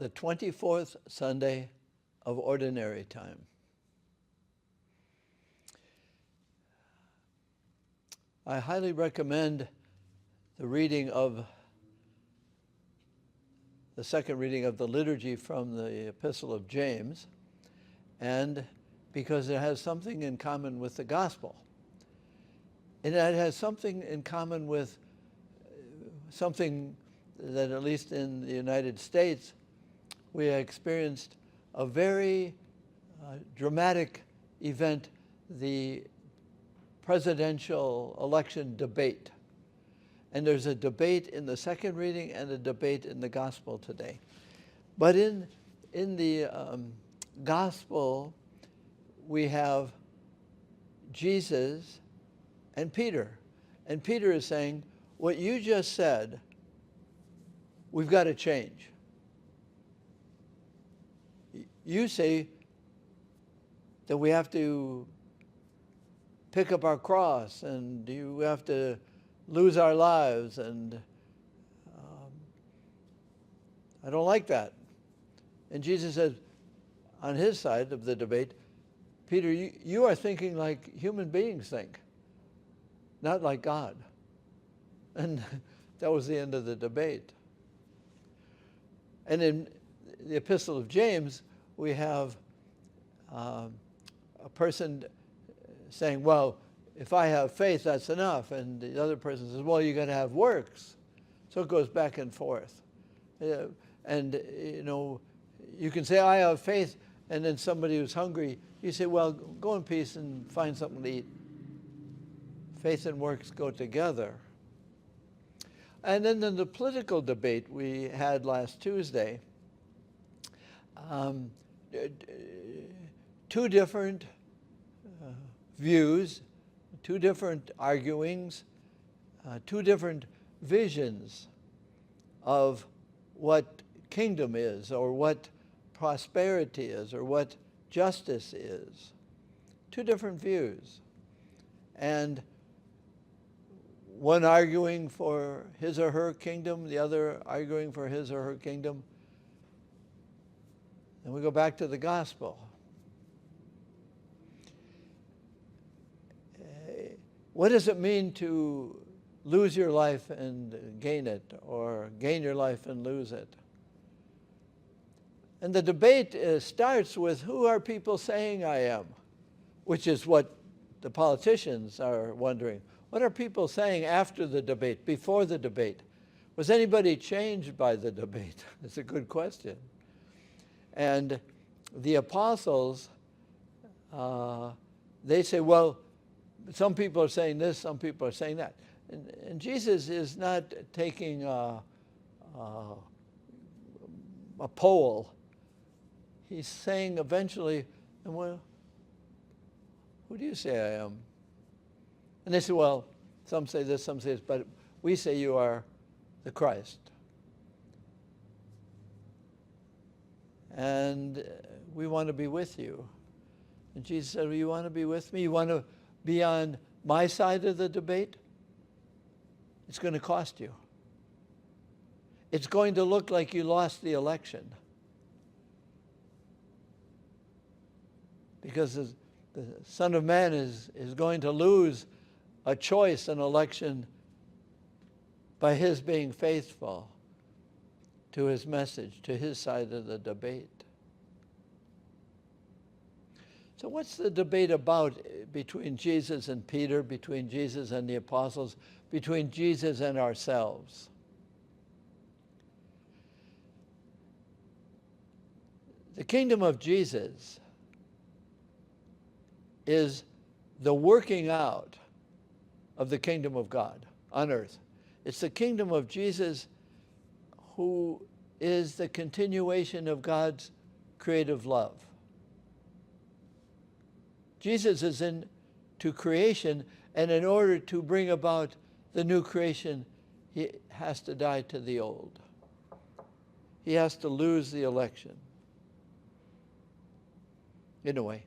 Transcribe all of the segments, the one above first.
the 24th Sunday of Ordinary Time. I highly recommend the reading of the second reading of the liturgy from the Epistle of James, and because it has something in common with the Gospel. And it has something in common with something that, at least in the United States, we experienced a very dramatic event, the presidential election debate. And there's a debate in the second reading and a debate in the Gospel today. But in the Gospel, we have Jesus and Peter. And Peter is saying, what you just said, we've got to change. You say that we have to pick up our cross and you have to lose our lives, and I don't like that. And Jesus says, on his side of the debate, Peter, you are thinking like human beings think, not like God. And that was the end of the debate. And in the Epistle of James, we have a person saying, well, if I have faith, that's enough. And the other person says, well, you got to have works. So it goes back and forth. And, you know, you can say, I have faith, and then somebody who's hungry, you say, well, go in peace and find something to eat. Faith and works go together. And then in the political debate we had last Tuesday, two different views, two different arguings, two different visions of what kingdom is, or what prosperity is, or what justice is. Two different views. And one arguing for his or her kingdom, the other arguing for his or her kingdom. And we go back to the Gospel. What does it mean to lose your life and gain it, or gain your life and lose it? And the debate starts with, who are people saying I am? Which is what the politicians are wondering. What are people saying after the debate, before the debate? Was anybody changed by the debate? It's a good question. And the apostles, they say, well, some people are saying this, some people are saying that. And Jesus is not taking a poll. He's saying eventually, well, who do you say I am? And they say, well, some say this, some say this, but we say you are the Christ. And we want to be with you. And Jesus said, well, you want to be with me? You want to be on my side of the debate? It's going to cost you. It's going to look like you lost the election. Because the Son of Man is going to lose a choice, an election, by his being faithful to his message, to his side of the debate. So what's the debate about between Jesus and Peter, between Jesus and the apostles, between Jesus and ourselves? The kingdom of Jesus is the working out of the kingdom of God on earth. It's the kingdom of Jesus, who is the continuation of God's creative love. Jesus is into creation, and in order to bring about the new creation, he has to die to the old. He has to lose the election, in a way.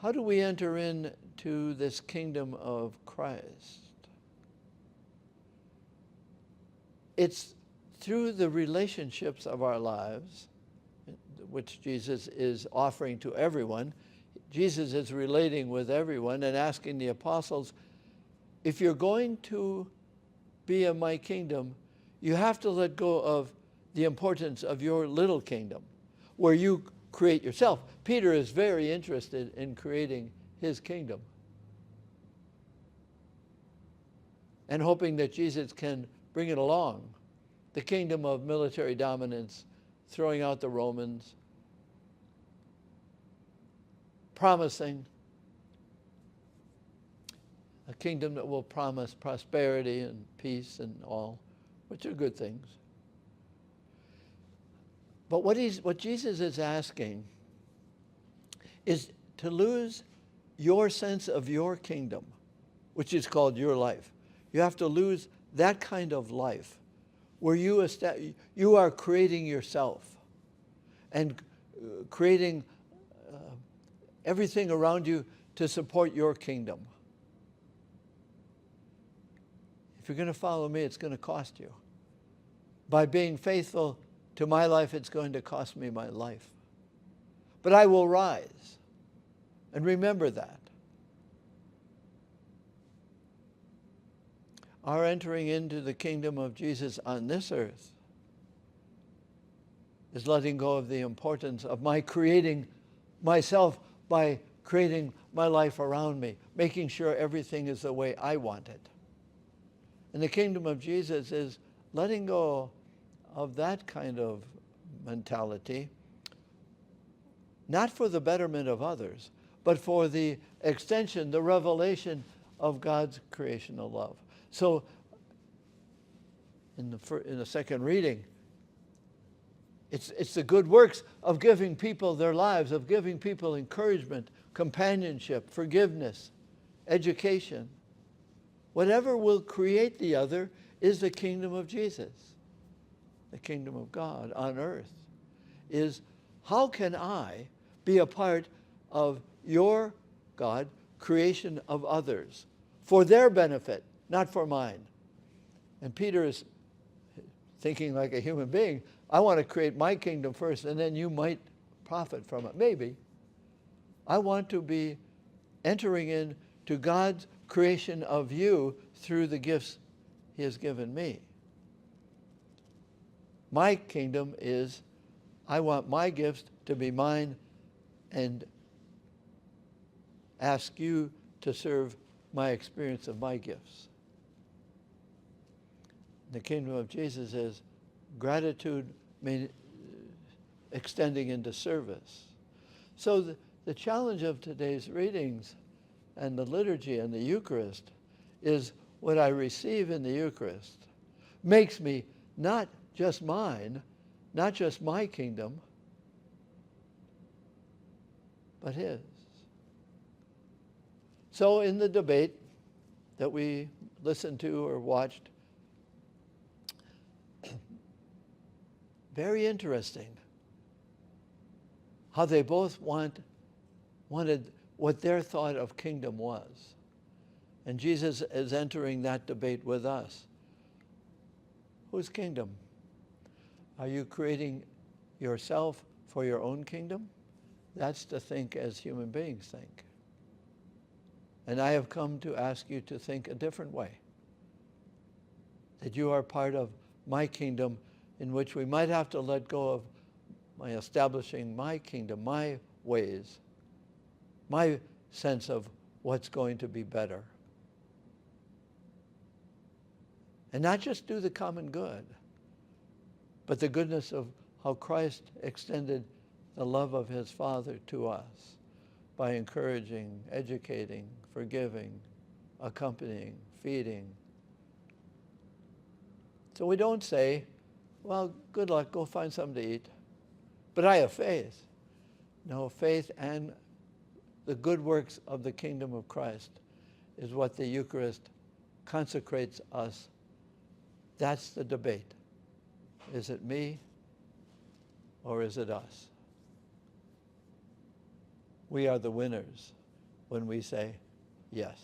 How do we enter into this kingdom of Christ? it's through the relationships of our lives, which Jesus is offering to everyone. Jesus is relating with everyone and asking the apostles, if you're going to be in my kingdom, you have to let go of the importance of your little kingdom, where you create yourself. Peter is very interested in creating his kingdom and hoping that Jesus can bring it along. The kingdom of military dominance, throwing out the Romans, promising a kingdom that will promise prosperity and peace and all, which are good things. But what Jesus is asking is to lose your sense of your kingdom, which is called your life. You have to lose that kind of life where you are creating yourself and creating everything around you to support your kingdom. If you're going to follow me, it's going to cost you. By being faithful to my life, it's going to cost me my life. But I will rise. And remember that. Our entering into the kingdom of Jesus on this earth is letting go of the importance of my creating myself by creating my life around me, making sure everything is the way I want it. And the kingdom of Jesus is letting go of that kind of mentality, not for the betterment of others, but for the extension, the revelation of God's creational love. So in the second reading, it's the good works of giving people their lives, of giving people encouragement, companionship, forgiveness, education. Whatever will create the other is the kingdom of Jesus. The kingdom of God on earth is, how can I be a part of your, God, creation of others for their benefit, not for mine? And Peter is thinking like a human being. I want to create my kingdom first, and then you might profit from it. Maybe. I want to be entering into God's creation of you through the gifts he has given me. My kingdom is, I want my gifts to be mine and ask you to serve my experience of my gifts. The kingdom of Jesus is gratitude extending into service. So the challenge of today's readings and the liturgy and the Eucharist is what I receive in the Eucharist makes me not just mine, not just my kingdom, but his. So in the debate that we listened to or watched, very interesting how they both wanted what their thought of kingdom was. And Jesus is entering that debate with us. Whose kingdom? Are you creating yourself for your own kingdom? That's to think as human beings think. And I have come to ask you to think a different way. That you are part of my kingdom, in which we might have to let go of my establishing my kingdom, my ways, my sense of what's going to be better. And not just do the common good, but the goodness of how Christ extended the love of his Father to us by encouraging, educating, forgiving, accompanying, feeding. So we don't say, well, good luck, go find something to eat. But I have faith. No, faith and the good works of the kingdom of Christ is what the Eucharist consecrates us. That's the debate. Is it me or is it us? We are the winners when we say yes.